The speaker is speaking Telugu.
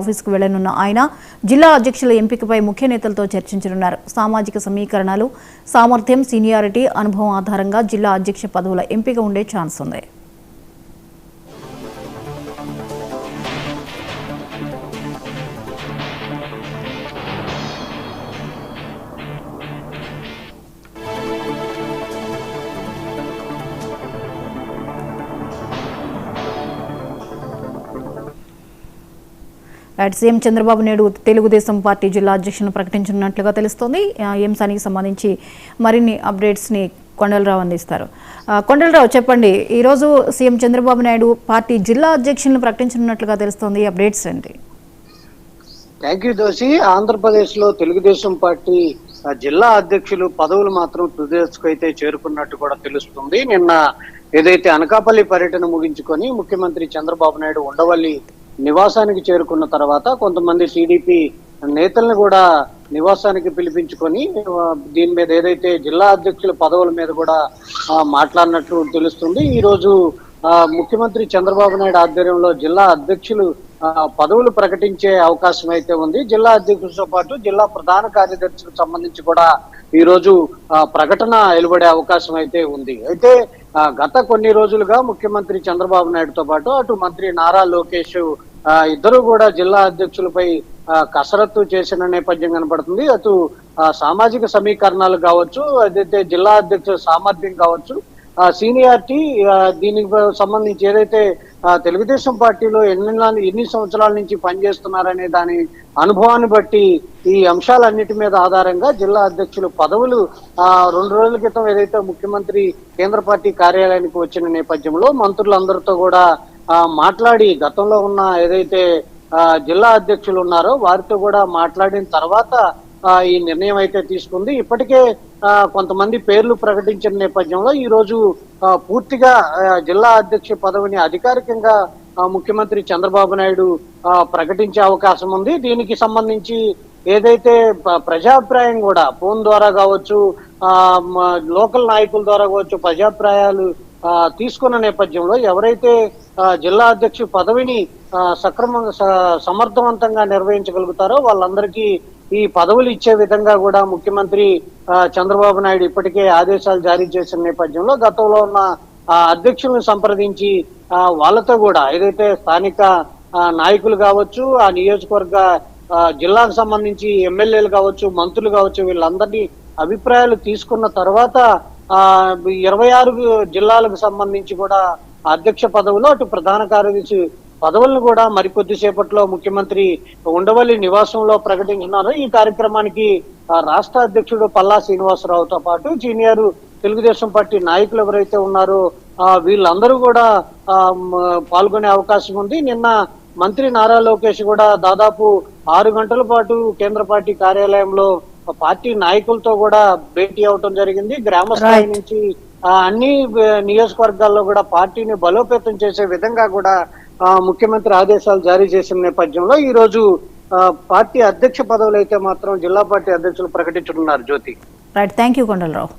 ఆఫీసుకు వెళ్లనున్న ఆయన జిల్లా అధ్యక్షుల ఎంపికపై ముఖ్య నేతలతో చర్చించనున్నారు. సామాజిక సమీకరణాలు, సామర్థ్యం, సీనియారిటీ, అనుభవం ఆధారంగా జిల్లా అధ్యక్ష పదవుల ఎంపిక ఉండే ఛాన్స్ ఉంది. సీఎం చంద్రబాబు నాయుడు తెలుగుదేశం పార్టీ జిల్లా అధ్యక్షులను ప్రకటించనున్నట్లుగా తెలుస్తోంది. ఈ అంశానికి సంబంధించి మరిన్ని అప్డేట్స్ని కొండలరావు అందిస్తారు. కొండలరావు, చెప్పండి, ఈరోజు సీఎం చంద్రబాబు నాయుడు పార్టీ జిల్లా అధ్యక్షులను ప్రకటించనున్నట్లుగా తెలుస్తోంది. అప్డేట్స్ ఏంటి? థ్యాంక్ యూ దోషి. ఆంధ్రప్రదేశ్ లో తెలుగుదేశం పార్టీ జిల్లా అధ్యక్షులు పదవులు మాత్రం తుదిదశకు అయితే చేరుకున్నట్టు కూడా తెలుస్తుంది. నిన్న ఏదైతే అనకాపల్లి పర్యటన ముగించుకొని ముఖ్యమంత్రి చంద్రబాబు నాయుడు ఉండవల్లి నివాసానికి చేరుకున్న తర్వాత కొంతమంది టీడీపీ నేతల్ని కూడా నివాసానికి పిలిపించుకొని దీని మీద ఏదైతే జిల్లా అధ్యక్షుల పదవుల మీద కూడా మాట్లాడినట్లు తెలుస్తుంది. ఈ రోజు ముఖ్యమంత్రి చంద్రబాబు నాయుడు ఆధ్వర్యంలో జిల్లా అధ్యక్షులు పదవులు ప్రకటించే అవకాశం అయితే ఉంది. జిల్లా అధ్యక్షులతో పాటు జిల్లా ప్రధాన కార్యదర్శికి సంబంధించి కూడా ఈ రోజు ప్రకటన వెలువడే అవకాశం అయితే ఉంది. అయితే గత కొన్ని రోజులుగా ముఖ్యమంత్రి చంద్రబాబు నాయుడుతో పాటు అటు మంత్రి నారా లోకేష్ ఇద్దరు కూడా జిల్లా అధ్యక్షులపై కసరత్తు చేసిన నేపథ్యం కనపడుతుంది. అటు సామాజిక సమీకరణాలు కావచ్చు, అదైతే జిల్లా అధ్యక్షుల సామర్థ్యం కావచ్చు, సీనియారిటీ, దీనికి సంబంధించి ఏదైతే తెలుగుదేశం పార్టీలో ఎన్ని సంవత్సరాల నుంచి పనిచేస్తున్నారనే దాని అనుభవాన్ని బట్టి ఈ అంశాలన్నిటి మీద ఆధారంగా జిల్లా అధ్యక్షులు పదవులు 2 రోజుల క్రితం ఏదైతే ముఖ్యమంత్రి కేంద్ర పార్టీ కార్యాలయానికి వచ్చిన నేపథ్యంలో మంత్రులందరితో కూడా మాట్లాడి గతంలో ఉన్న ఏదైతే జిల్లా అధ్యక్షులు ఉన్నారో వారితో కూడా మాట్లాడిన తర్వాత ఈ నిర్ణయం అయితే తీసుకుంది. ఇప్పటికే కొంతమంది పేర్లు ప్రకటించిన నేపథ్యంలో ఈ రోజు పూర్తిగా జిల్లా అధ్యక్ష పదవిని అధికారికంగా ముఖ్యమంత్రి చంద్రబాబు నాయుడు ప్రకటించే అవకాశం ఉంది. దీనికి సంబంధించి ఏదైతే ప్రజాభిప్రాయం కూడా ఫోన్ ద్వారా కావచ్చు, లోకల్ నాయకుల ద్వారా కావచ్చు, ప్రజాభిప్రాయాలు తీసుకున్న నేపథ్యంలో ఎవరైతే జిల్లా అధ్యక్ష పదవిని సక్రమంగా సమర్థవంతంగా నిర్వహించగలుగుతారో వాళ్ళందరికీ ఈ పదవులు ఇచ్చే విధంగా కూడా ముఖ్యమంత్రి చంద్రబాబు నాయుడు ఇప్పటికే ఆదేశాలు జారీ చేసిన నేపథ్యంలో గతంలో ఉన్న అధ్యక్షులను సంప్రదించి వాళ్ళతో కూడా ఏదైతే స్థానిక నాయకులు కావచ్చు, ఆ నియోజకవర్గ జిల్లాకు సంబంధించి ఎమ్మెల్యేలు కావచ్చు, మంత్రులు కావచ్చు, వీళ్ళందరినీ అభిప్రాయాలు తీసుకున్న తర్వాత 26 జిల్లాలకు సంబంధించి కూడా అధ్యక్ష పదవులు అటు ప్రధాన కార్యదర్శి పదవులను కూడా మరికొద్దిసేపట్లో ముఖ్యమంత్రి ఉండవల్లి నివాసంలో ప్రకటించున్నారు. ఈ కార్యక్రమానికి రాష్ట్ర అధ్యక్షుడు పల్లా శ్రీనివాసరావుతో పాటు సీనియర్ తెలుగుదేశం పార్టీ నాయకులు ఎవరైతే ఉన్నారో వీళ్ళందరూ కూడా పాల్గొనే అవకాశం ఉంది. నిన్న మంత్రి నారా లోకేష్ కూడా దాదాపు 6 గంటల పాటు కేంద్ర పార్టీ కార్యాలయంలో పార్టీ నాయకులతో కూడా భేటీ అవటం జరిగింది. గ్రామ స్థాయి నుంచి అన్ని నియోజకవర్గాల్లో కూడా పార్టీని బలోపేతం చేసే విధంగా కూడా ముఖ్యమంత్రి ఆదేశాలు జారీ చేసిన నేపథ్యంలో ఈ రోజు పార్టీ అధ్యక్ష పదవులు అయితే మాత్రం జిల్లా పార్టీ అధ్యక్షులు ప్రకటించనున్నారు. జ్యోతి, రైట్, థ్యాంక్ యూ కొండలరావు.